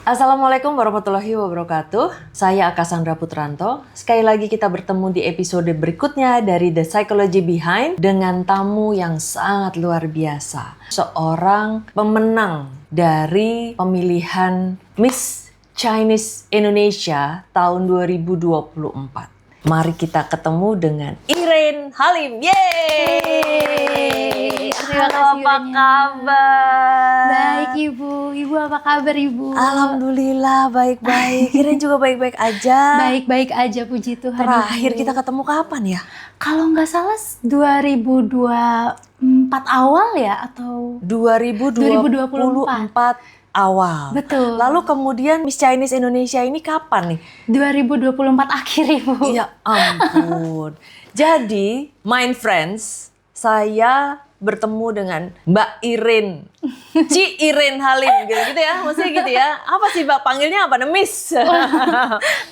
Assalamualaikum warahmatullahi wabarakatuh. Saya Cassandra Putranto. Sekali lagi kita bertemu di episode berikutnya dari The Psychology Behind dengan tamu yang sangat luar biasa. Seorang pemenang dari pemilihan Miss Chinese Indonesia tahun 2024. Mari kita ketemu dengan Irene Halim. Yeay! Halo, apa kabar? Baik Ibu. Ibu apa kabar Ibu? Alhamdulillah baik-baik. Irene juga baik-baik aja. Baik-baik aja, puji Tuhan. Terakhir Ibu. kita ketemu kapan ya? Kalau nggak salah 2024 awal ya atau 2024 awal. Betul. Lalu kemudian Miss Chinese Indonesia ini kapan nih? 2024 akhir Ibu. Ya ampun. Jadi, my friends, saya bertemu dengan Mbak Irene. Ci Irene Halim gitu ya. Maksudnya gitu ya. Apa sih Mbak panggilnya apa? Miss.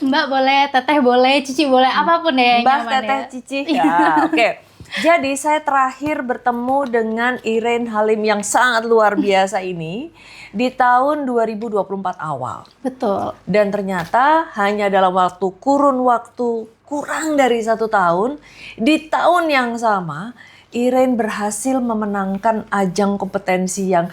Mbak boleh, Teteh boleh, Cici boleh, apapun ya yang Mbak, nyaman Teteh, ya. Cici. Ya, oke. Jadi saya terakhir bertemu dengan Irene Halim yang sangat luar biasa ini di tahun 2024 awal. Betul. Dan ternyata hanya dalam kurun waktu kurang dari 1 tahun, di tahun yang sama Irene berhasil memenangkan ajang kompetensi yang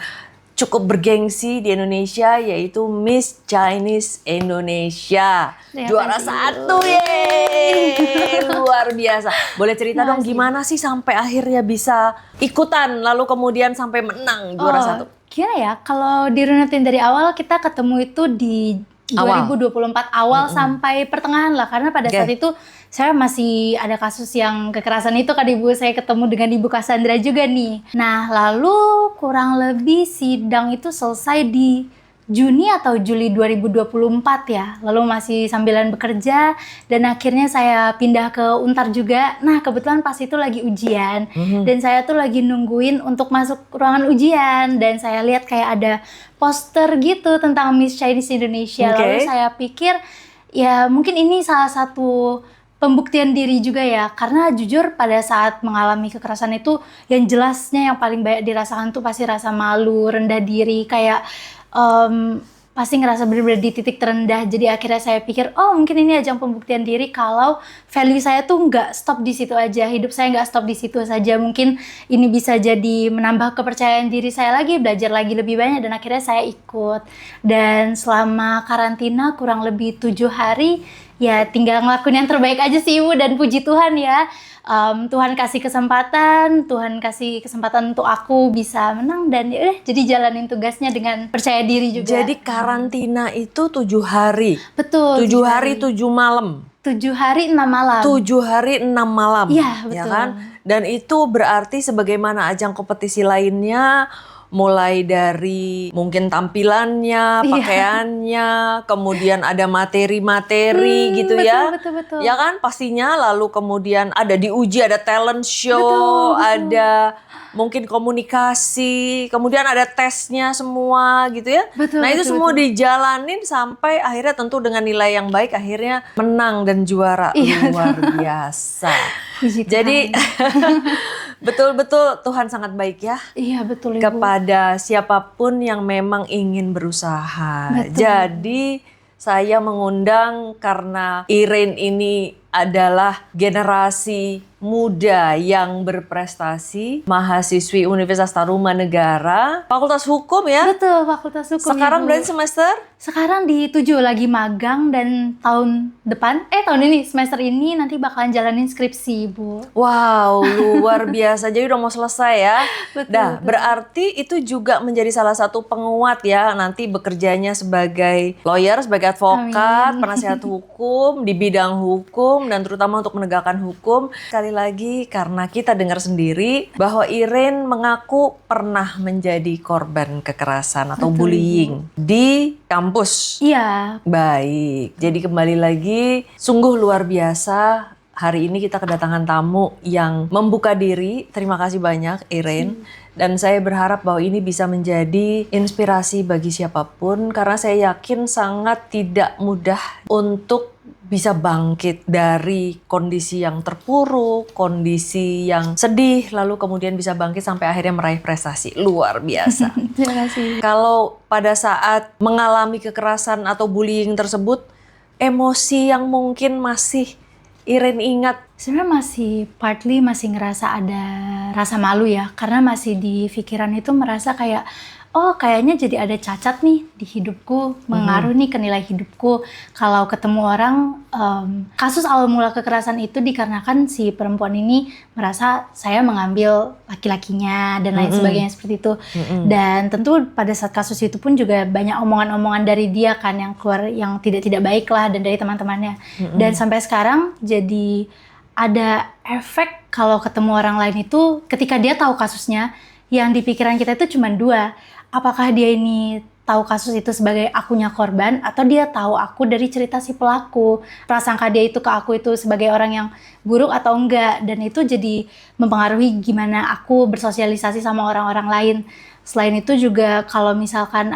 cukup bergengsi di Indonesia, yaitu Miss Chinese Indonesia. Ya, Juara 1, yeay! Luar biasa. Boleh cerita dong Makasih. gimana sih sampai akhirnya bisa ikutan, lalu kemudian sampai menang juara 1? Gimana ya, kalau dirunutin dari awal kita ketemu itu di Awal. 2024 awal sampai pertengahan lah. Karena pada saat itu saya masih ada kasus yang kekerasan itu kan Ibu. Saya ketemu dengan Ibu Cassandra juga nih. Nah lalu kurang lebih sidang itu selesai di Juni atau Juli 2024 ya. Lalu masih sambilan bekerja dan akhirnya saya pindah ke Untar juga. Nah kebetulan pas itu lagi ujian dan saya tuh lagi nungguin untuk masuk ruangan ujian dan saya lihat kayak ada poster gitu tentang Miss Chinese Indonesia. Oke. Lalu saya pikir ya mungkin ini salah satu pembuktian diri juga ya, karena jujur pada saat mengalami kekerasan itu yang jelasnya yang paling banyak dirasakan tuh pasti rasa malu, rendah diri, kayak pasti ngerasa bener-bener di titik terendah. Jadi akhirnya saya pikir, oh mungkin ini ajang pembuktian diri kalau value saya tuh nggak stop di situ aja, hidup saya nggak stop di situ saja. Mungkin ini bisa jadi menambah kepercayaan diri saya lagi, belajar lagi lebih banyak, dan akhirnya saya ikut. Dan selama karantina kurang lebih 7 hari, ya tinggal ngelakuin yang terbaik aja sih Ibu, dan puji Tuhan ya. Tuhan kasih kesempatan untuk aku bisa menang dan ya udah jadi jalanin tugasnya dengan percaya diri juga. Jadi karantina itu 7 hari. Betul. 7 hari 7 malam. 7 hari 6 malam. 7 hari 6 malam. Iya, Ya betul. kan? Dan itu berarti sebagaimana ajang kompetisi lainnya, mulai dari mungkin tampilannya, pakaiannya, kemudian ada materi-materi gitu ya. Betul. Ya kan pastinya, lalu kemudian ada diuji, ada talent show, Betul. ada mungkin komunikasi, kemudian ada tesnya semua gitu ya. Betul, Nah itu betul, semua dijalanin sampai akhirnya tentu dengan nilai yang baik akhirnya menang dan juara. Iya. Luar biasa. Puji Tuhan. Jadi betul-betul Tuhan sangat baik ya Iya betul Ibu. kepada siapapun yang memang ingin berusaha. Betul. Jadi saya mengundang karena Irene ini adalah generasi muda yang berprestasi, mahasiswi Universitas Tarumanegara, Fakultas Hukum ya. Betul, Fakultas Hukum. Sekarang Ibu. berarti semester? Sekarang di 7 lagi magang, dan tahun ini semester ini nanti bakalan jalanin skripsi Ibu. Wow, luar biasa. Jadi udah mau selesai ya. Betul, Nah, betul. berarti itu juga menjadi salah satu penguat ya nanti bekerjanya sebagai lawyer, sebagai advokat, Amin. penasihat hukum di bidang hukum dan terutama untuk menegakkan hukum. Sekali lagi karena kita dengar sendiri bahwa Irene mengaku pernah menjadi korban kekerasan atau Betul, bullying di kampus. Iya. Baik, jadi kembali lagi, sungguh luar biasa. Hari ini kita kedatangan tamu yang membuka diri. Terima kasih banyak Irene. Dan saya berharap bahwa ini bisa menjadi inspirasi bagi siapapun. Karena saya yakin sangat tidak mudah untuk bisa bangkit dari kondisi yang terpuruk, kondisi yang sedih, lalu kemudian bisa bangkit sampai akhirnya meraih prestasi. Luar biasa. Terima kasih. Kalau pada saat mengalami kekerasan atau bullying tersebut, emosi yang mungkin masih Iren ingat. Sebenarnya masih ngerasa ada rasa malu ya, karena masih di pikiran itu merasa kayak, oh kayaknya jadi ada cacat nih di hidupku, mengaruh nih ke nilai hidupku. Kalau ketemu orang, kasus awal mula kekerasan itu dikarenakan si perempuan ini merasa saya mengambil laki-lakinya dan lain sebagainya seperti itu. Dan tentu pada saat kasus itu pun juga banyak omongan-omongan dari dia kan yang keluar yang tidak baik lah dan dari teman-temannya. Dan sampai sekarang jadi ada efek kalau ketemu orang lain itu ketika dia tahu kasusnya, yang di pikiran kita itu cuma dua. Apakah dia ini tahu kasus itu sebagai akunya korban atau dia tahu aku dari cerita si pelaku. Prasangka dia itu ke aku itu sebagai orang yang buruk atau enggak. Dan itu jadi mempengaruhi gimana aku bersosialisasi sama orang-orang lain. Selain itu juga kalau misalkan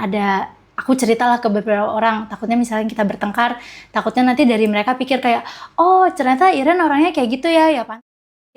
aku ceritalah ke beberapa orang, takutnya misalnya kita bertengkar, takutnya nanti dari mereka pikir kayak, oh ternyata Iren orangnya kayak gitu ya, ya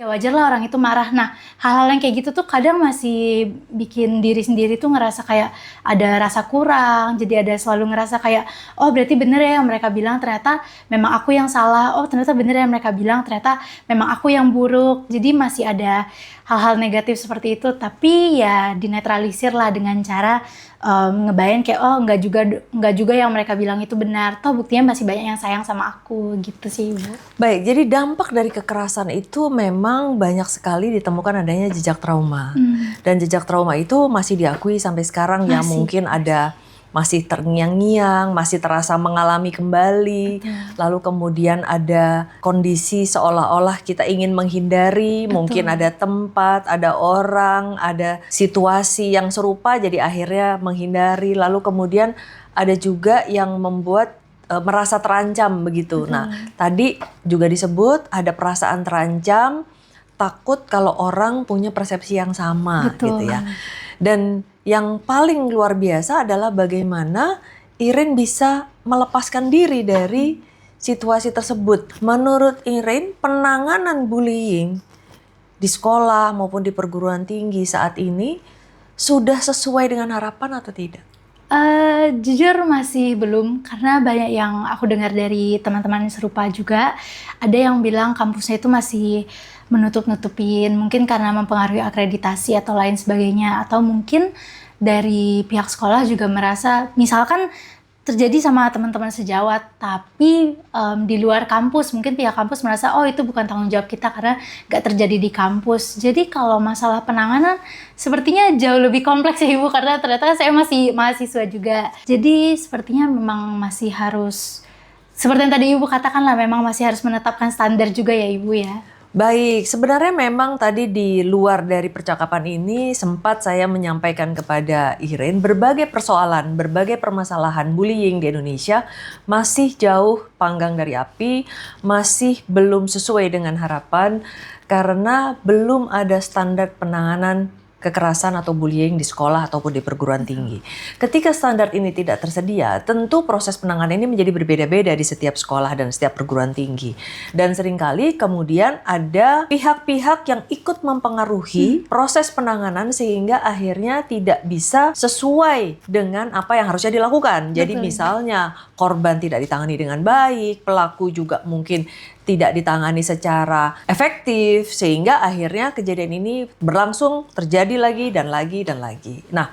wajar lah orang itu marah. Nah, hal-hal yang kayak gitu tuh kadang masih bikin diri sendiri tuh ngerasa kayak ada rasa kurang, jadi ada selalu ngerasa kayak, oh berarti bener ya yang mereka bilang, ternyata memang aku yang salah, oh ternyata bener ya yang mereka bilang, ternyata memang aku yang buruk. Jadi masih ada hal-hal negatif seperti itu, tapi ya dinetralisir lah dengan cara ngebayang kayak oh enggak juga yang mereka bilang itu benar, toh buktinya masih banyak yang sayang sama aku gitu sih Ibu. Baik, jadi dampak dari kekerasan itu memang banyak sekali ditemukan adanya jejak trauma. Dan jejak trauma itu masih diakui sampai sekarang ya, mungkin ada masih terngiang-ngiang, masih terasa mengalami kembali. Betul. Lalu kemudian ada kondisi seolah-olah kita ingin menghindari, mungkin ada tempat, ada orang, ada situasi yang serupa jadi akhirnya menghindari. Lalu kemudian ada juga yang membuat merasa terancam begitu. Nah, tadi juga disebut ada perasaan terancam, takut kalau orang punya persepsi yang sama gitu ya. Dan yang paling luar biasa adalah bagaimana Iren bisa melepaskan diri dari situasi tersebut. Menurut Iren, penanganan bullying di sekolah maupun di perguruan tinggi saat ini sudah sesuai dengan harapan atau tidak? Jujur masih belum, karena banyak yang aku dengar dari teman-teman serupa juga. Ada yang bilang kampusnya itu masih menutup-nutupin, mungkin karena mempengaruhi akreditasi atau lain sebagainya. Atau mungkin dari pihak sekolah juga merasa, misalkan terjadi sama teman-teman sejawat, tapi di luar kampus, mungkin pihak kampus merasa, oh itu bukan tanggung jawab kita karena nggak terjadi di kampus. Jadi kalau masalah penanganan, sepertinya jauh lebih kompleks ya Ibu, karena ternyata saya masih mahasiswa juga. Jadi sepertinya memang masih harus, seperti yang tadi Ibu katakan lah, memang masih harus menetapkan standar juga ya Ibu ya. Baik, sebenarnya memang tadi di luar dari percakapan ini sempat saya menyampaikan kepada Iren berbagai persoalan, berbagai permasalahan bullying di Indonesia masih jauh panggang dari api, masih belum sesuai dengan harapan karena belum ada standar penanganan kekerasan atau bullying di sekolah ataupun di perguruan tinggi. Ketika standar ini tidak tersedia, tentu proses penanganan ini menjadi berbeda-beda di setiap sekolah dan setiap perguruan tinggi. Dan seringkali kemudian ada pihak-pihak yang ikut mempengaruhi proses penanganan sehingga akhirnya tidak bisa sesuai dengan apa yang harusnya dilakukan. Jadi misalnya korban tidak ditangani dengan baik, pelaku juga mungkin tidak ditangani secara efektif sehingga akhirnya kejadian ini berlangsung terjadi lagi dan lagi dan lagi. Nah,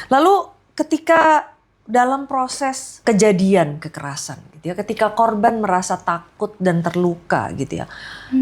lalu ketika dalam proses kejadian kekerasan gitu ya, ketika korban merasa takut dan terluka gitu ya,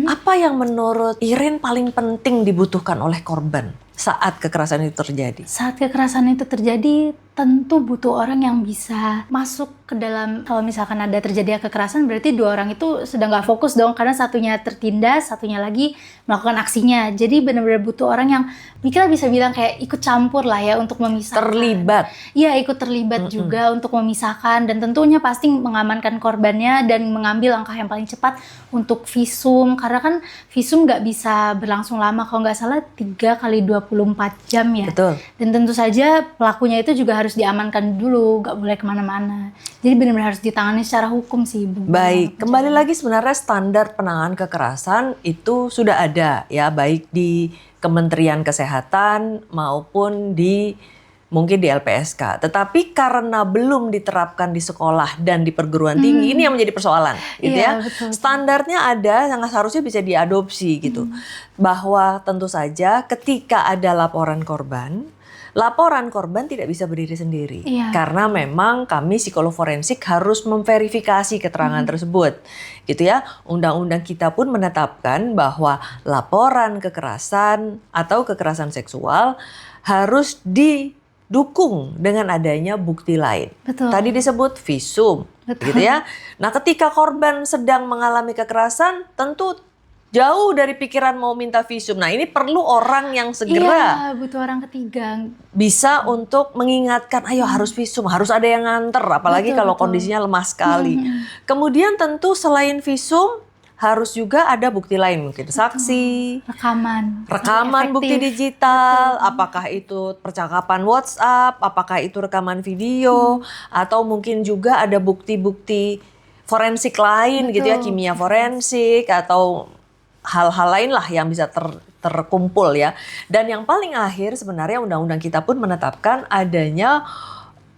apa yang menurut Iren paling penting dibutuhkan oleh korban saat kekerasan itu terjadi? Saat kekerasan itu terjadi, tentu butuh orang yang bisa masuk ke dalam. Kalau misalkan ada terjadi kekerasan, berarti dua orang itu sedang nggak fokus dong, karena satunya tertindas, satunya lagi melakukan aksinya. Jadi benar-benar butuh orang yang kita bisa bilang kayak ikut campur lah ya untuk memisahkan. Terlibat. Iya, ikut terlibat juga untuk memisahkan, dan tentunya pasti mengamankan korbannya dan mengambil langkah yang paling cepat untuk visum, karena kan visum nggak bisa berlangsung lama, kalau nggak salah 3 kali 24 24 jam ya. Betul. Dan tentu saja pelakunya itu juga harus diamankan dulu, nggak boleh kemana-mana. Jadi benar-benar harus ditangani secara hukum sih Ibu. Baik, kembali lagi sebenarnya standar penanganan kekerasan itu sudah ada ya, baik di Kementerian Kesehatan maupun mungkin di LPSK. Tetapi karena belum diterapkan di sekolah dan di perguruan tinggi, ini yang menjadi persoalan gitu Iya, ya. betul. Standarnya ada, yang seharusnya bisa diadopsi gitu. Bahwa tentu saja ketika ada laporan korban tidak bisa berdiri sendiri. Iya. Karena memang kami psikolog forensik harus memverifikasi keterangan tersebut. Gitu ya. Undang-undang kita pun menetapkan bahwa laporan kekerasan atau kekerasan seksual harus didukung dengan adanya bukti lain. Betul. Tadi disebut visum. Betul. Gitu ya. Nah, ketika korban sedang mengalami kekerasan, tentu jauh dari pikiran mau minta visum. Nah, ini perlu orang yang segera Iya, butuh orang ketiga. bisa untuk mengingatkan, ayo harus visum, harus ada yang nganter, apalagi Betul, kalau betul. kondisinya lemah sekali. Kemudian tentu selain visum, harus juga ada bukti lain, mungkin saksi, rekaman bukti Efektif. digital, apakah itu percakapan WhatsApp, apakah itu rekaman video, atau mungkin juga ada bukti-bukti forensik lain gitu ya, Betul. kimia forensik atau hal-hal lain lah yang bisa terkumpul ya. Dan yang paling akhir sebenarnya undang-undang kita pun menetapkan adanya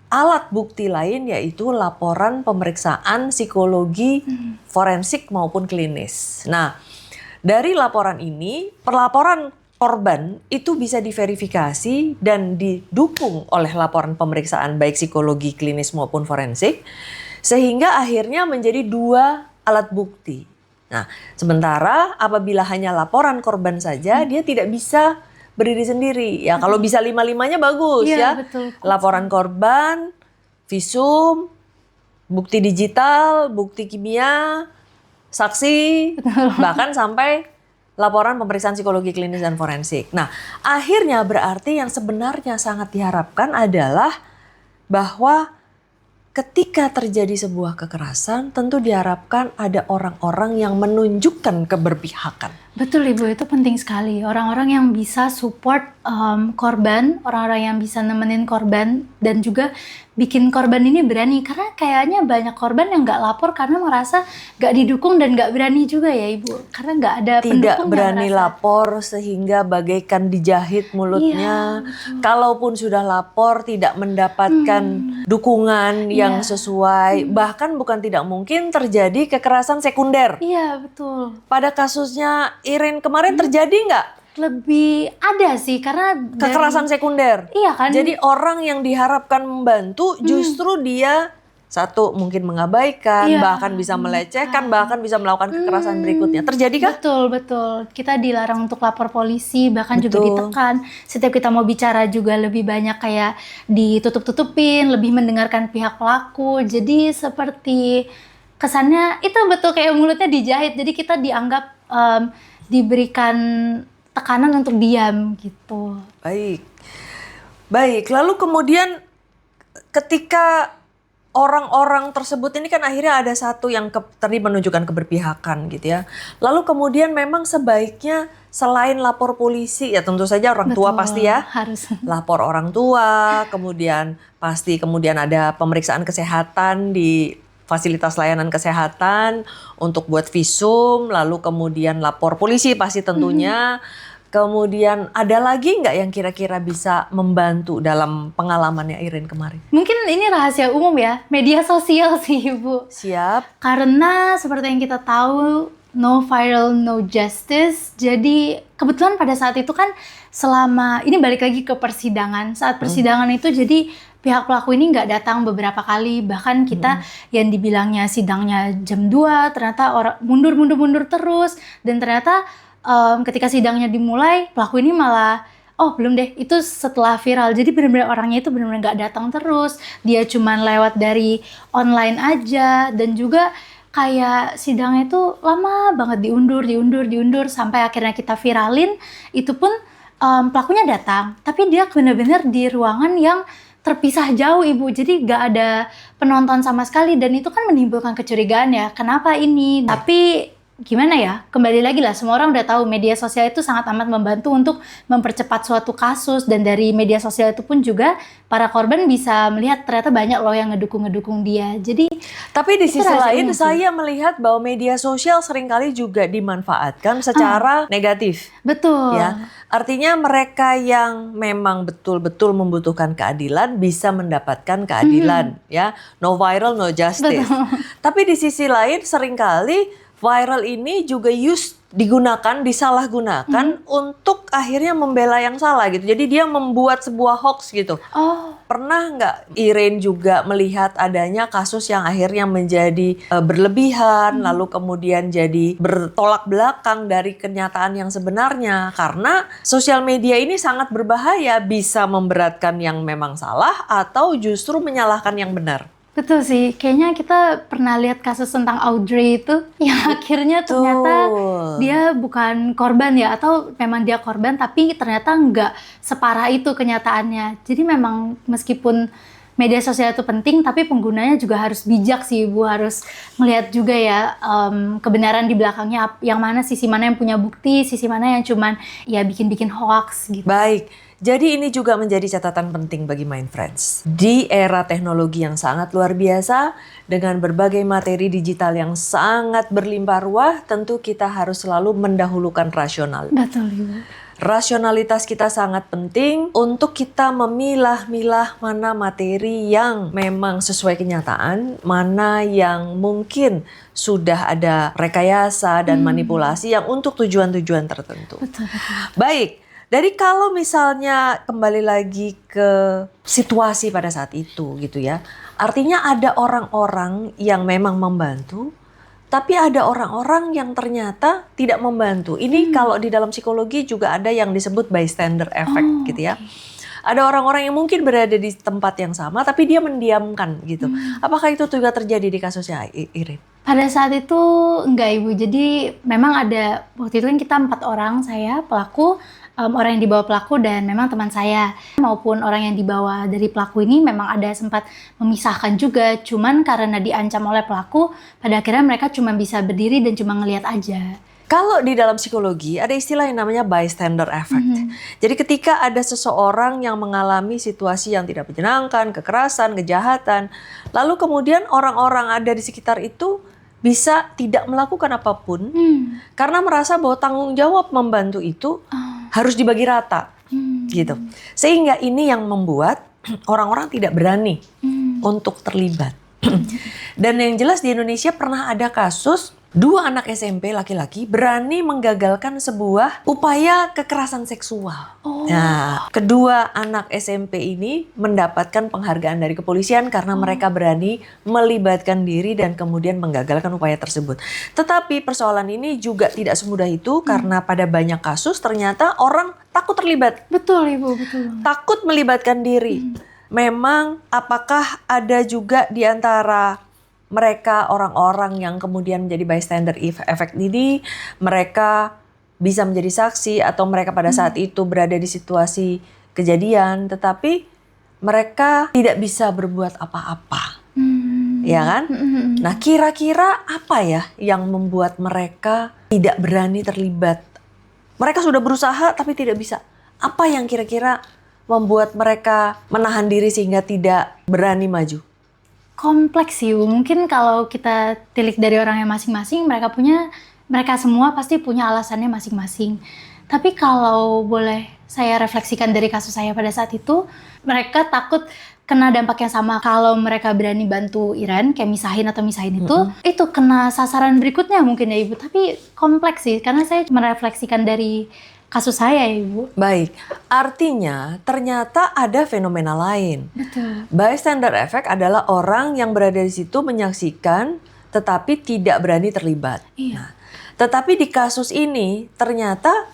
alat bukti lain, yaitu laporan pemeriksaan psikologi forensik maupun klinis. Nah, dari laporan ini, perlaporan korban itu bisa diverifikasi dan didukung oleh laporan pemeriksaan baik psikologi klinis maupun forensik, sehingga akhirnya menjadi 2 alat bukti. Nah, sementara apabila hanya laporan korban saja, dia tidak bisa berdiri sendiri. Ya, kalau bisa 5-5-nya bagus Iya, ya. betul. Laporan korban, visum, bukti digital, bukti kimia, saksi, bahkan sampai laporan pemeriksaan psikologi klinis dan forensik. Nah, akhirnya berarti yang sebenarnya sangat diharapkan adalah bahwa ketika terjadi sebuah kekerasan, tentu diharapkan ada orang-orang yang menunjukkan keberpihakan. Betul Ibu, itu penting sekali. Orang-orang yang bisa support korban, orang-orang yang bisa nemenin korban, dan juga bikin korban ini berani. Karena kayaknya banyak korban yang nggak lapor karena merasa nggak didukung dan nggak berani juga ya Ibu. Karena nggak ada pendukung Tidak yang berani merasa. lapor sehingga bagaikan dijahit mulutnya. Iya, Kalaupun sudah lapor tidak mendapatkan dukungan yang sesuai. Bahkan bukan tidak mungkin terjadi kekerasan sekunder. Iya, betul. Pada kasusnya Irin kemarin terjadi nggak Lebih ada sih karena kekerasan sekunder? Iya kan? Jadi orang yang diharapkan membantu justru dia satu mungkin mengabaikan, Iya, bahkan bisa melecehkan, bahkan bisa melakukan kekerasan berikutnya. Terjadi kah? Betul. Kita dilarang untuk lapor polisi, bahkan juga Betul. ditekan. Setiap kita mau bicara juga lebih banyak kayak ditutup-tutupin, lebih mendengarkan pihak pelaku. Jadi seperti kesannya itu betul kayak mulutnya dijahit. Jadi kita dianggap diberikan tekanan untuk diam gitu. Baik. Lalu kemudian ketika orang-orang tersebut ini kan akhirnya ada satu yang tadi menunjukkan keberpihakan gitu ya. Lalu kemudian memang sebaiknya selain lapor polisi, ya tentu saja orang tua Betul, pasti ya. harus. Lapor orang tua, kemudian ada pemeriksaan kesehatan di fasilitas layanan kesehatan untuk buat visum, lalu kemudian lapor polisi pasti tentunya. Kemudian ada lagi nggak yang kira-kira bisa membantu dalam pengalamannya Irin kemarin? Mungkin ini rahasia umum ya, media sosial sih Ibu. Siap. Karena seperti yang kita tahu, no viral, no justice. Jadi kebetulan pada saat itu kan ini balik lagi ke persidangan. Saat persidangan itu jadi pihak pelaku ini nggak datang beberapa kali. Bahkan kita yang dibilangnya sidangnya jam 2, ternyata orang mundur terus. Dan ternyata ketika sidangnya dimulai, pelaku ini malah belum deh, itu setelah viral. Jadi benar-benar orangnya itu benar-benar nggak datang terus. Dia cuman lewat dari online aja. Dan juga kayak sidangnya itu lama banget diundur sampai akhirnya kita viralin. Itu pun pelakunya datang, tapi dia benar-benar di ruangan yang terpisah jauh Ibu. Jadi nggak ada penonton sama sekali, dan itu kan menimbulkan kecurigaan ya, kenapa ini? Tapi gimana ya, kembali lagi lah, semua orang udah tahu media sosial itu sangat amat membantu untuk mempercepat suatu kasus, dan dari media sosial itu pun juga para korban bisa melihat ternyata banyak loh yang ngedukung dia. Jadi Tapi di itu sisi lain rahasianya sih. saya melihat bahwa media sosial seringkali juga dimanfaatkan secara negatif. Betul. Ya, artinya mereka yang memang betul-betul membutuhkan keadilan bisa mendapatkan keadilan, ya. No viral, no justice. Tapi di sisi lain seringkali viral ini juga disalahgunakan untuk akhirnya membela yang salah gitu. Jadi dia membuat sebuah hoax gitu. Oh, Pernah nggak Iren juga melihat adanya kasus yang akhirnya menjadi berlebihan, lalu kemudian jadi bertolak belakang dari kenyataan yang sebenarnya? Karena sosial media ini sangat berbahaya, bisa memberatkan yang memang salah atau justru menyalahkan yang benar. betul sih. Kayaknya kita pernah lihat kasus tentang Audrey itu yang akhirnya ternyata dia bukan korban ya, atau memang dia korban tapi ternyata nggak separah itu kenyataannya. Jadi memang meskipun media sosial itu penting, tapi penggunanya juga harus bijak sih Bu, harus melihat juga ya kebenaran di belakangnya, yang mana sisi mana yang punya bukti, sisi mana yang cuman ya bikin-bikin hoax gitu. Baik, jadi ini juga menjadi catatan penting bagi Mind Friends. Di era teknologi yang sangat luar biasa, dengan berbagai materi digital yang sangat berlimpah ruah, tentu kita harus selalu mendahulukan rasional. Betul Ibu. Rasionalitas kita sangat penting untuk kita memilah-milah mana materi yang memang sesuai kenyataan, mana yang mungkin sudah ada rekayasa dan manipulasi yang untuk tujuan-tujuan tertentu. Betul. Baik, dari kalau misalnya kembali lagi ke situasi pada saat itu gitu ya, artinya ada orang-orang yang memang membantu, tapi ada orang-orang yang ternyata tidak membantu. Ini kalau di dalam psikologi juga ada yang disebut bystander effect gitu ya. Ada orang-orang yang mungkin berada di tempat yang sama tapi dia mendiamkan gitu. Apakah itu juga terjadi di kasusnya Iren? Pada saat itu enggak Ibu, jadi memang ada, waktu itu kan kita 4 orang, saya, pelaku, orang yang dibawa pelaku, dan memang teman saya maupun orang yang dibawa dari pelaku ini memang ada sempat memisahkan juga, cuman karena diancam oleh pelaku, pada akhirnya mereka cuma bisa berdiri dan cuma ngelihat aja. Kalau di dalam psikologi ada istilah yang namanya bystander effect. Jadi ketika ada seseorang yang mengalami situasi yang tidak menyenangkan, kekerasan, kejahatan, lalu kemudian orang-orang ada di sekitar itu bisa tidak melakukan apapun karena merasa bahwa tanggung jawab membantu itu harus dibagi rata gitu. Sehingga ini yang membuat orang-orang tidak berani untuk terlibat. Dan yang jelas di Indonesia pernah ada kasus 2 anak SMP laki-laki berani menggagalkan sebuah upaya kekerasan seksual. Nah, kedua anak SMP ini mendapatkan penghargaan dari kepolisian karena mereka berani melibatkan diri dan kemudian menggagalkan upaya tersebut. Tetapi persoalan ini juga tidak semudah itu karena pada banyak kasus ternyata orang takut terlibat. Betul Ibu, betul. Takut melibatkan diri. Memang apakah ada juga di antara mereka orang-orang yang kemudian menjadi bystander effect ini, mereka bisa menjadi saksi atau mereka pada saat itu berada di situasi kejadian, tetapi mereka tidak bisa berbuat apa-apa, ya kan? Nah, kira-kira apa ya yang membuat mereka tidak berani terlibat? Mereka sudah berusaha tapi tidak bisa. Apa yang kira-kira membuat mereka menahan diri sehingga tidak berani maju? Kompleks sih, mungkin kalau kita tilik dari orangnya masing-masing, mereka semua pasti punya alasannya masing-masing. Tapi kalau boleh saya refleksikan dari kasus saya pada saat itu, mereka takut kena dampak yang sama. Kalau mereka berani bantu Iren, kayak misahin itu kena sasaran berikutnya mungkin ya Ibu. Tapi kompleks sih, karena saya merefleksikan dari kasus saya Ibu. Baik, artinya ternyata ada fenomena lain. Betul. Bystander effect adalah orang yang berada di situ menyaksikan tetapi tidak berani terlibat. Iya. Nah, tetapi di kasus ini ternyata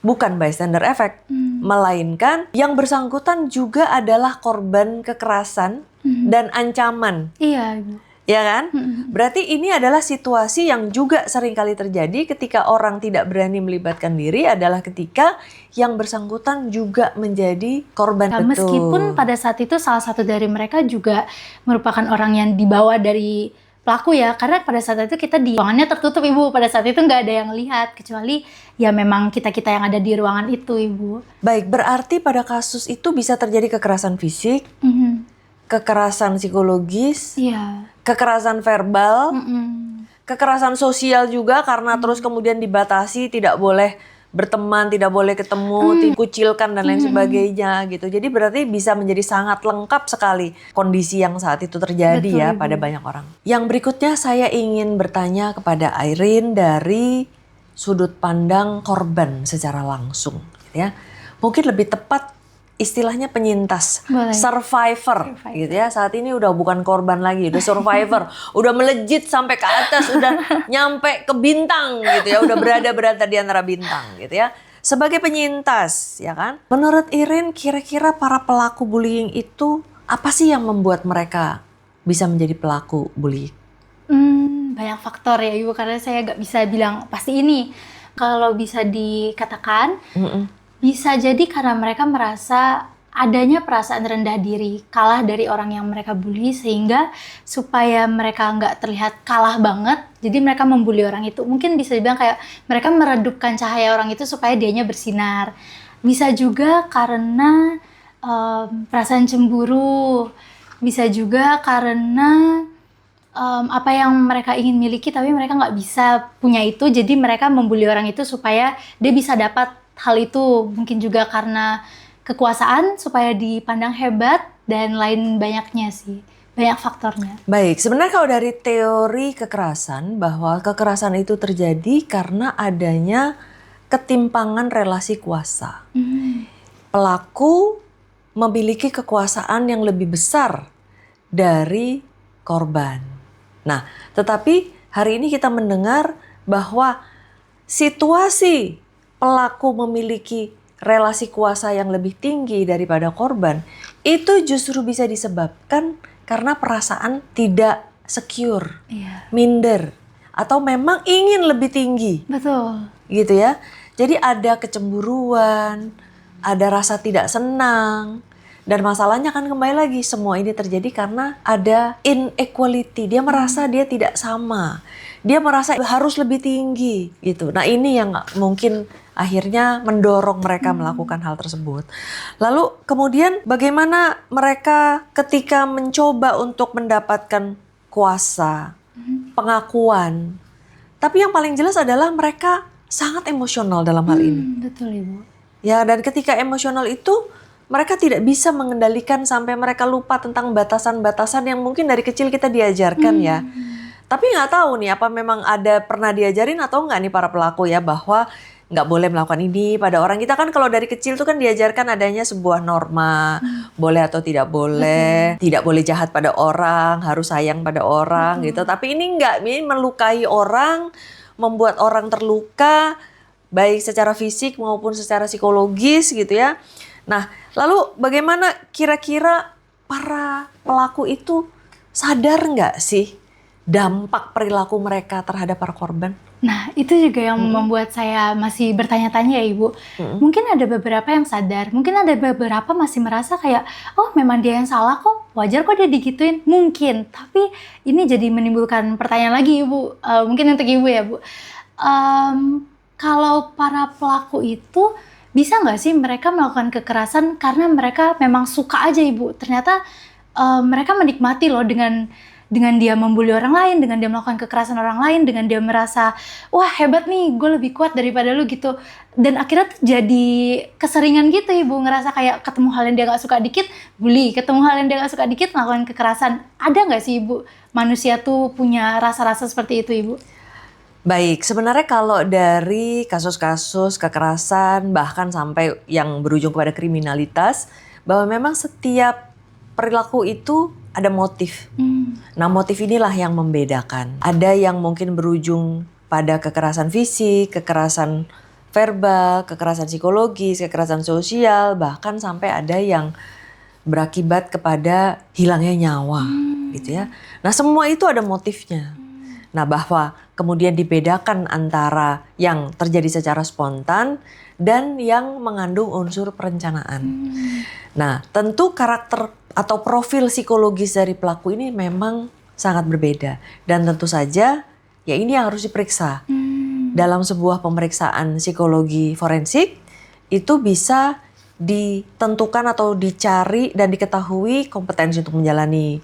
bukan bystander effect, melainkan yang bersangkutan juga adalah korban kekerasan dan ancaman. Iya Ibu. Ya kan? Berarti ini adalah situasi yang juga seringkali terjadi ketika orang tidak berani melibatkan diri adalah ketika yang bersangkutan juga menjadi korban. Nah, meskipun pada saat itu salah satu dari mereka juga merupakan orang yang dibawa dari pelaku ya, karena pada saat itu kita di ruangannya tertutup Ibu, pada saat itu nggak ada yang lihat kecuali ya memang kita-kita yang ada di ruangan itu Ibu. Baik, berarti pada kasus itu bisa terjadi kekerasan fisik, Mhm. kekerasan psikologis, Iya. kekerasan verbal, Mhm. kekerasan sosial juga karena terus kemudian dibatasi, tidak boleh berteman, tidak boleh ketemu, dikucilkan dan lain sebagainya gitu. Jadi berarti bisa menjadi sangat lengkap sekali kondisi yang saat itu terjadi Betul, ya Ibu. pada banyak orang. Yang berikutnya saya ingin bertanya kepada Irene dari sudut pandang korban secara langsung gitu ya. Mungkin lebih tepat istilahnya penyintas, Boleh. survivor gitu ya. Saat ini udah bukan korban lagi, udah survivor, udah melejit sampai ke atas, udah nyampe ke bintang gitu ya, udah berada di antara bintang gitu ya. Sebagai penyintas ya kan. Menurut Irene kira-kira para pelaku bullying itu apa sih yang membuat mereka bisa menjadi pelaku bullying? Banyak faktor ya Ibu, karena saya nggak bisa bilang pasti ini. Kalau bisa dikatakan, bisa jadi karena mereka merasa adanya perasaan rendah diri, kalah dari orang yang mereka bully, sehingga supaya mereka nggak terlihat kalah banget, jadi mereka membuli orang itu. Mungkin bisa dibilang kayak mereka meredupkan cahaya orang itu supaya dianya bersinar. Bisa juga karena perasaan cemburu, bisa juga karena apa yang mereka ingin miliki tapi mereka nggak bisa punya itu, jadi mereka membuli orang itu supaya dia bisa dapat hal itu. Mungkin juga karena kekuasaan supaya dipandang hebat dan lain banyaknya sih, banyak faktornya. Baik, sebenarnya kalau dari teori kekerasan bahwa kekerasan itu terjadi karena adanya ketimpangan relasi kuasa. Pelaku memiliki kekuasaan yang lebih besar dari korban. Nah, tetapi hari ini kita mendengar bahwa situasi pelaku memiliki relasi kuasa yang lebih tinggi daripada korban itu justru bisa disebabkan karena perasaan tidak secure, Iya. minder, atau memang ingin lebih tinggi. Betul. Gitu ya. Jadi ada kecemburuan, ada rasa tidak senang. Dan masalahnya kan kembali lagi semua ini terjadi karena ada inequality. Dia merasa dia tidak sama. Dia merasa harus lebih tinggi gitu. Nah, ini yang mungkin akhirnya mendorong mereka melakukan hal tersebut. Lalu kemudian bagaimana mereka ketika mencoba untuk mendapatkan kuasa, pengakuan. Tapi yang paling jelas adalah mereka sangat emosional dalam hal ini. Betul Ibu. Ya, dan ketika emosional itu mereka tidak bisa mengendalikan sampai mereka lupa tentang batasan-batasan yang mungkin dari kecil kita diajarkan ya. Tapi nggak tahu nih apa memang ada pernah diajarin atau nggak nih para pelaku ya bahwa nggak boleh melakukan ini pada orang. Kita kan kalau dari kecil tuh kan diajarkan adanya sebuah norma, boleh atau tidak boleh, tidak boleh jahat pada orang, harus sayang pada orang gitu. Tapi ini nggak, ini melukai orang, membuat orang terluka, baik secara fisik maupun secara psikologis gitu ya. Nah, lalu bagaimana kira-kira para pelaku itu sadar nggak sih dampak perilaku mereka terhadap para korban? Nah, itu juga yang membuat saya masih bertanya-tanya ya Ibu. Mungkin ada beberapa yang sadar, mungkin ada beberapa masih merasa kayak, oh memang dia yang salah kok, wajar kok dia digituin. Mungkin, tapi ini jadi menimbulkan pertanyaan lagi Ibu. Mungkin untuk Ibu ya Bu. Kalau para pelaku itu, bisa nggak sih mereka melakukan kekerasan karena mereka memang suka aja Ibu? Ternyata mereka menikmati loh dengan dia membuli orang lain, dengan dia melakukan kekerasan orang lain, dengan dia merasa, wah hebat nih, gue lebih kuat daripada lu gitu. Dan akhirnya tuh jadi keseringan gitu Ibu, ngerasa kayak ketemu hal yang dia gak suka dikit, bully. Ketemu hal yang dia gak suka dikit, melakukan kekerasan. Ada gak sih Ibu, manusia tuh punya rasa-rasa seperti itu Ibu? Baik, sebenarnya kalau dari kasus-kasus kekerasan, bahkan sampai yang berujung kepada kriminalitas, bahwa memang setiap perilaku itu ada motif. Nah, motif inilah yang membedakan. Ada yang mungkin berujung pada kekerasan fisik, kekerasan verbal, kekerasan psikologis, kekerasan sosial, bahkan sampai ada yang berakibat kepada hilangnya nyawa, gitu ya. Nah, semua itu ada motifnya. Nah, bahwa kemudian dibedakan antara yang terjadi secara spontan dan yang mengandung unsur perencanaan. Nah, tentu karakter atau profil psikologis dari pelaku ini memang sangat berbeda. Dan tentu saja ya ini yang harus diperiksa. Dalam sebuah pemeriksaan psikologi forensik itu bisa ditentukan atau dicari dan diketahui kompetensi untuk menjalani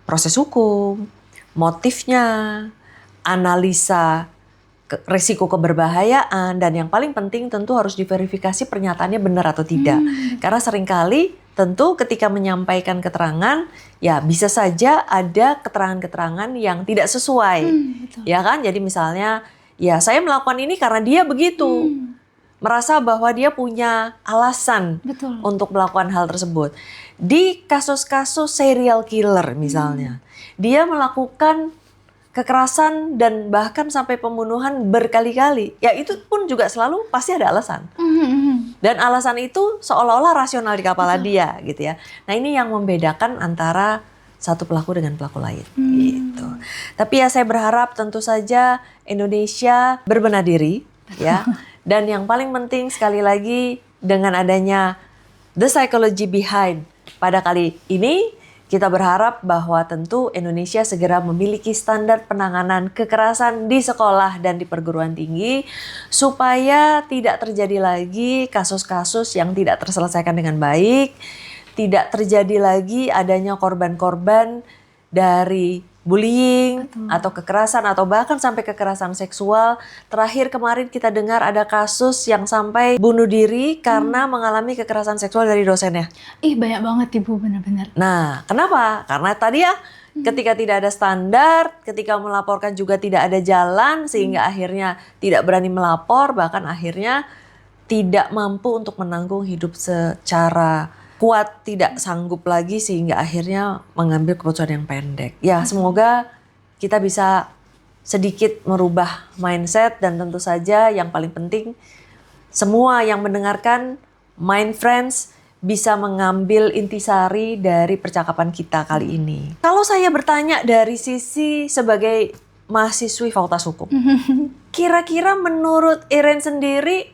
proses hukum, motifnya, analisa resiko keberbahayaan, dan yang paling penting tentu harus diverifikasi pernyataannya benar atau tidak. Karena seringkali tentu ketika menyampaikan keterangan ya bisa saja ada keterangan-keterangan yang tidak sesuai. Ya kan? Jadi misalnya ya saya melakukan ini karena dia begitu. Merasa bahwa dia punya alasan untuk melakukan hal tersebut. Di kasus-kasus serial killer misalnya, dia melakukan kekerasan dan bahkan sampai pembunuhan berkali-kali. Ya itu pun juga selalu pasti ada alasan. Dan alasan itu seolah-olah rasional di kepala dia gitu ya. Nah ini yang membedakan antara satu pelaku dengan pelaku lain gitu. Tapi ya saya berharap tentu saja Indonesia berbenah diri ya. Dan yang paling penting sekali lagi dengan adanya The Psychology Behind pada kali ini, kita berharap bahwa tentu Indonesia segera memiliki standar penanganan kekerasan di sekolah dan di perguruan tinggi supaya tidak terjadi lagi kasus-kasus yang tidak terselesaikan dengan baik, tidak terjadi lagi adanya korban-korban dari bullying atau kekerasan atau bahkan sampai kekerasan seksual. Terakhir kemarin kita dengar ada kasus yang sampai bunuh diri karena mengalami kekerasan seksual dari dosennya. Banyak banget Ibu, benar-benar. Nah, kenapa? Karena tadi ya ketika tidak ada standar, ketika melaporkan juga tidak ada jalan sehingga akhirnya tidak berani melapor, bahkan akhirnya tidak mampu untuk menanggung hidup secara kuat, tidak sanggup lagi sehingga akhirnya mengambil keputusan yang pendek. Ya, semoga kita bisa sedikit merubah mindset dan tentu saja yang paling penting semua yang mendengarkan Mind Friends bisa mengambil intisari dari percakapan kita kali ini. Kalau saya bertanya dari sisi sebagai mahasiswi Fakultas Hukum, kira-kira menurut Iren sendiri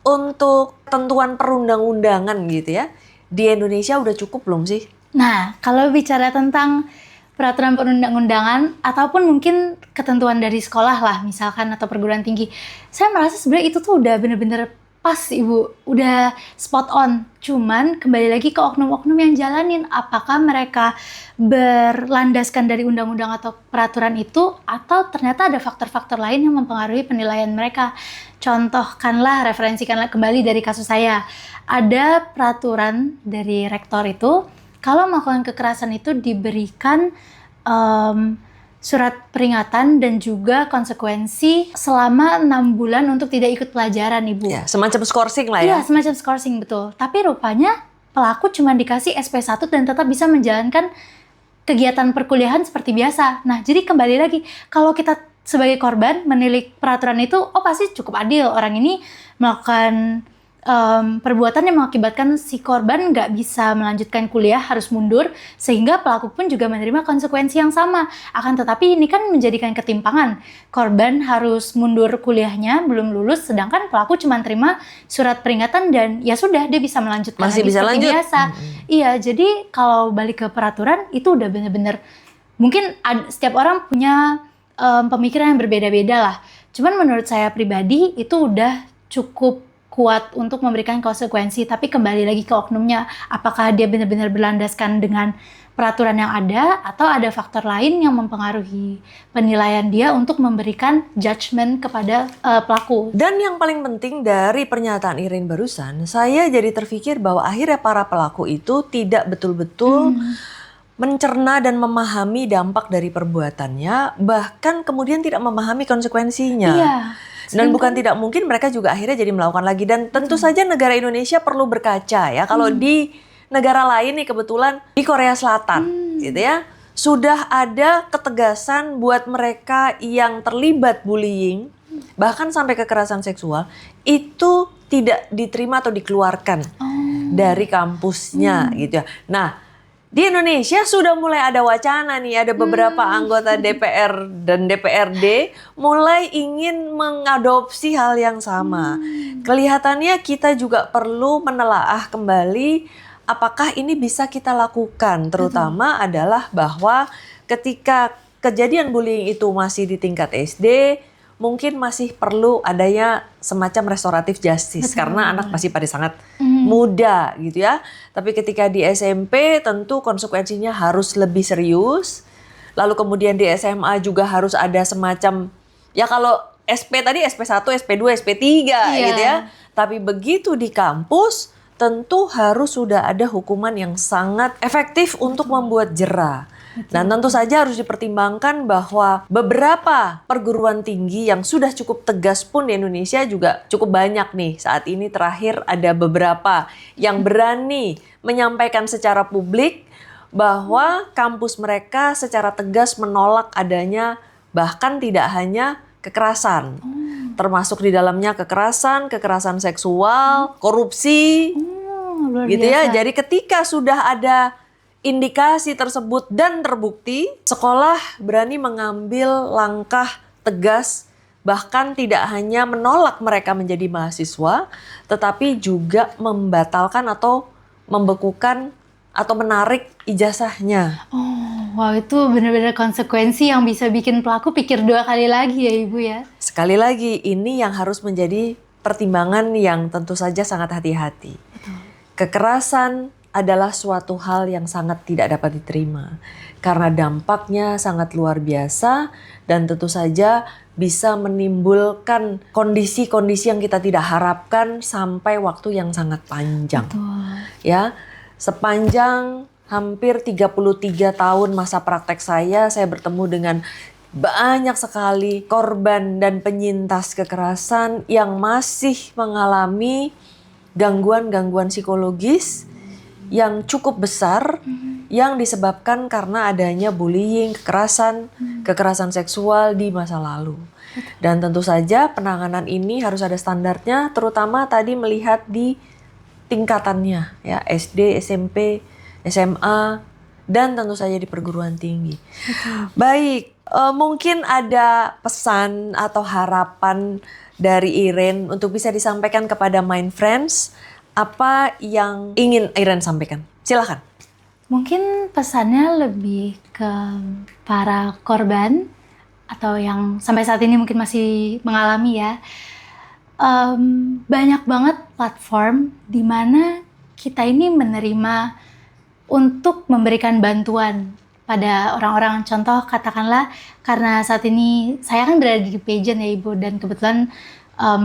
untuk ketentuan perundang-undangan gitu ya, di Indonesia udah cukup belum sih? Nah, kalau bicara tentang peraturan perundang-undangan ataupun mungkin ketentuan dari sekolah lah misalkan atau perguruan tinggi, saya merasa sebenarnya itu tuh udah bener-bener pas Ibu, udah spot on. Cuman kembali lagi ke oknum-oknum yang jalanin, apakah mereka berlandaskan dari undang-undang atau peraturan itu atau ternyata ada faktor-faktor lain yang mempengaruhi penilaian mereka. Contohkanlah, referensikanlah kembali dari kasus saya. Ada peraturan dari rektor itu, kalau melakukan kekerasan itu diberikan surat peringatan dan juga konsekuensi selama 6 bulan untuk tidak ikut pelajaran, Ibu. Ya, semacam skorsing lah ya. Iya, semacam skorsing, betul. Tapi rupanya pelaku cuma dikasih SP1 dan tetap bisa menjalankan kegiatan perkuliahan seperti biasa. Nah, jadi kembali lagi, kalau kita sebagai korban menilik peraturan itu, oh pasti cukup adil. Orang ini melakukan perbuatan yang mengakibatkan si korban nggak bisa melanjutkan kuliah, harus mundur, sehingga pelaku pun juga menerima konsekuensi yang sama. Akan tetapi ini kan menjadikan ketimpangan. Korban harus mundur kuliahnya, belum lulus, sedangkan pelaku cuma terima surat peringatan dan ya sudah, dia bisa melanjutkan masih lagi bisa seperti lanjut. biasa. Iya, jadi kalau balik ke peraturan itu udah bener-bener mungkin setiap orang punya pemikiran yang berbeda-beda lah. Cuman menurut saya pribadi itu udah cukup kuat untuk memberikan konsekuensi, tapi kembali lagi ke oknumnya, apakah dia benar-benar berlandaskan dengan peraturan yang ada atau ada faktor lain yang mempengaruhi penilaian dia untuk memberikan judgement kepada pelaku. Dan yang paling penting dari pernyataan Iren barusan, saya jadi terpikir bahwa akhirnya para pelaku itu tidak betul-betul mencerna dan memahami dampak dari perbuatannya, bahkan kemudian tidak memahami konsekuensinya. Iya. Dan bukan tidak mungkin mereka juga akhirnya jadi melakukan lagi. Dan tentu saja negara Indonesia perlu berkaca ya. Kalau di negara lain nih kebetulan di Korea Selatan gitu ya, sudah ada ketegasan buat mereka yang terlibat bullying, bahkan sampai kekerasan seksual, itu tidak diterima atau dikeluarkan dari kampusnya gitu ya. Nah, di Indonesia sudah mulai ada wacana nih, ada beberapa anggota DPR dan DPRD mulai ingin mengadopsi hal yang sama. Kelihatannya kita juga perlu menelaah kembali apakah ini bisa kita lakukan, terutama adalah bahwa ketika kejadian bullying itu masih di tingkat SD, mungkin masih perlu adanya semacam restoratif justice. Betul. Karena anak masih pada sangat muda gitu ya. Tapi ketika di SMP tentu konsekuensinya harus lebih serius. Lalu kemudian di SMA juga harus ada semacam, ya kalau SP tadi SP1, SP2, SP3 gitu ya. Tapi begitu di kampus tentu harus sudah ada hukuman yang sangat efektif untuk membuat jera. Dan tentu saja harus dipertimbangkan bahwa beberapa perguruan tinggi yang sudah cukup tegas pun di Indonesia juga cukup banyak nih. Saat ini terakhir ada beberapa yang berani menyampaikan secara publik bahwa kampus mereka secara tegas menolak adanya bahkan tidak hanya kekerasan. Termasuk di dalamnya kekerasan seksual, korupsi, Luar gitu ya. biasa. Jadi ketika sudah ada indikasi tersebut dan terbukti, sekolah berani mengambil langkah tegas, bahkan tidak hanya menolak mereka menjadi mahasiswa, tetapi juga membatalkan atau membekukan atau menarik ijazahnya. Wow, itu benar-benar konsekuensi yang bisa bikin pelaku pikir 2 kali lagi ya Ibu ya. Sekali lagi, ini yang harus menjadi pertimbangan yang tentu saja sangat hati-hati. Kekerasan adalah suatu hal yang sangat tidak dapat diterima karena dampaknya sangat luar biasa dan tentu saja bisa menimbulkan kondisi-kondisi yang kita tidak harapkan sampai waktu yang sangat panjang. Ya, sepanjang hampir 33 tahun masa praktek saya bertemu dengan banyak sekali korban dan penyintas kekerasan yang masih mengalami gangguan-gangguan psikologis yang cukup besar yang disebabkan karena adanya bullying, kekerasan seksual di masa lalu. Dan tentu saja penanganan ini harus ada standarnya, terutama tadi melihat di tingkatannya ya, SD, SMP, SMA, dan tentu saja di perguruan tinggi. Baik, mungkin ada pesan atau harapan dari Iren untuk bisa disampaikan kepada Mind Friends. Apa yang ingin Iren sampaikan? Silakan. Mungkin pesannya lebih ke para korban atau yang sampai saat ini mungkin masih mengalami ya. Banyak banget platform di mana kita ini menerima untuk memberikan bantuan pada orang-orang. Contoh katakanlah karena saat ini saya kan berada di pageant ya Ibu, dan kebetulan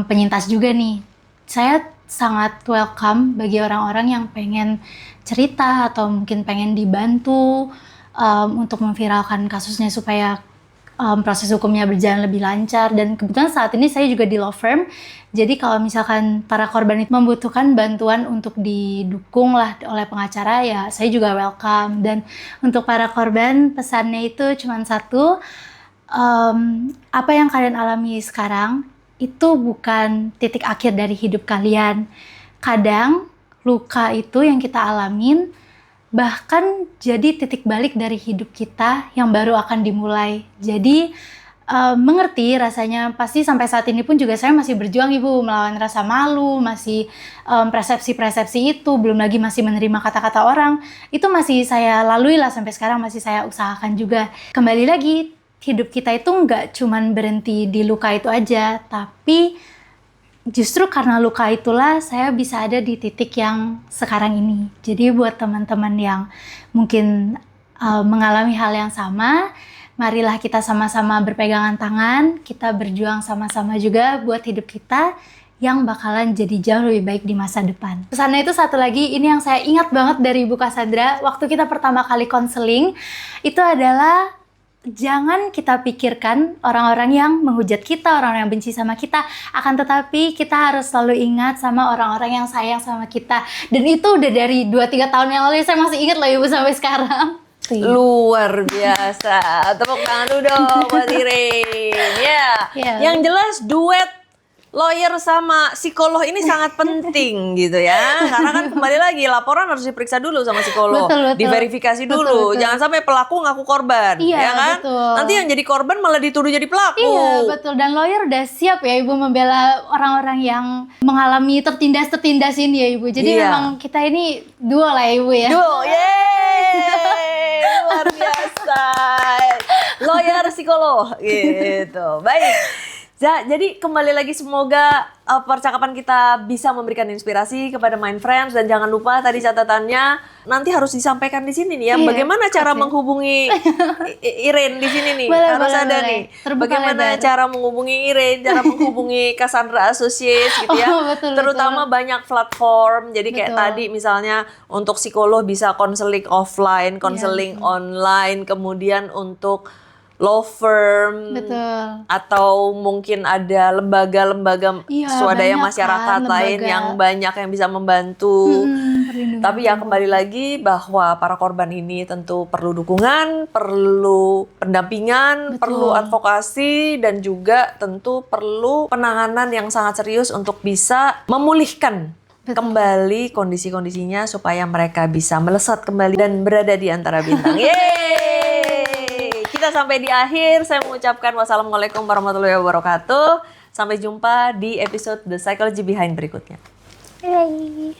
penyintas juga nih. Saya sangat welcome bagi orang-orang yang pengen cerita atau mungkin pengen dibantu untuk memviralkan kasusnya supaya proses hukumnya berjalan lebih lancar. Dan kebetulan saat ini saya juga di law firm, jadi kalau misalkan para korban itu membutuhkan bantuan untuk didukung lah oleh pengacara, ya saya juga welcome. Dan untuk para korban pesannya itu cuma satu, apa yang kalian alami sekarang itu bukan titik akhir dari hidup kalian. Kadang luka itu yang kita alamin bahkan jadi titik balik dari hidup kita yang baru akan dimulai. Jadi mengerti rasanya, pasti sampai saat ini pun juga saya masih berjuang Ibu melawan rasa malu, masih persepsi-persepsi itu, belum lagi masih menerima kata-kata orang. Itu masih saya lalui lah sampai sekarang, masih saya usahakan juga. Kembali lagi, hidup kita itu nggak cuman berhenti di luka itu aja, tapi justru karena luka itulah saya bisa ada di titik yang sekarang ini. Jadi buat teman-teman yang mungkin mengalami hal yang sama, marilah kita sama-sama berpegangan tangan, kita berjuang sama-sama juga buat hidup kita yang bakalan jadi jauh lebih baik di masa depan. Pesannya itu satu lagi, ini yang saya ingat banget dari Ibu Cassandra, waktu kita pertama kali konseling, itu adalah jangan kita pikirkan orang-orang yang menghujat kita, orang-orang yang benci sama kita. Akan tetapi kita harus selalu ingat sama orang-orang yang sayang sama kita. Dan itu udah dari 2-3 tahun yang lalu, saya masih ingat loh Ibu sampai sekarang. Luar biasa. Tepuk tangan dulu dong buat Iren. Yang jelas duet lawyer sama psikolog ini sangat penting gitu ya. Karena kan kembali lagi laporan harus diperiksa dulu sama psikolog. Betul. Diverifikasi dulu. Betul. Jangan sampai pelaku ngaku korban. Iya, ya kan? betul. Nanti yang jadi korban malah dituduh jadi pelaku. Iya, betul. Dan lawyer udah siap ya Ibu membela orang-orang yang mengalami tertindas ini ya Ibu. Jadi memang kita ini duo lah ya Ibu ya. Duo, yeay! Luar biasa. lawyer, psikolog gitu. Baik. Jadi kembali lagi semoga percakapan kita bisa memberikan inspirasi kepada Mind Friends dan jangan lupa tadi catatannya nanti harus disampaikan di sini nih ya. Bagaimana cara menghubungi Irene di sini nih? Harus ada nih. Bagaimana cara menghubungi Irene, cara menghubungi Cassandra Associates gitu ya. Terutama banyak platform. Jadi kayak tadi misalnya untuk psikolog bisa konseling offline, konseling online, kemudian untuk law firm, atau mungkin ada lembaga-lembaga swadaya masyarakat lain yang banyak yang bisa membantu. Tapi ya kembali lagi bahwa para korban ini tentu perlu dukungan, perlu pendampingan, perlu advokasi, dan juga tentu perlu penanganan yang sangat serius untuk bisa memulihkan kembali kondisi-kondisinya supaya mereka bisa melesat kembali dan berada di antara bintang. Yeay! Kita sampai di akhir, saya mengucapkan wassalamualaikum warahmatullahi wabarakatuh. Sampai jumpa di episode The Psychology Behind berikutnya. Bye.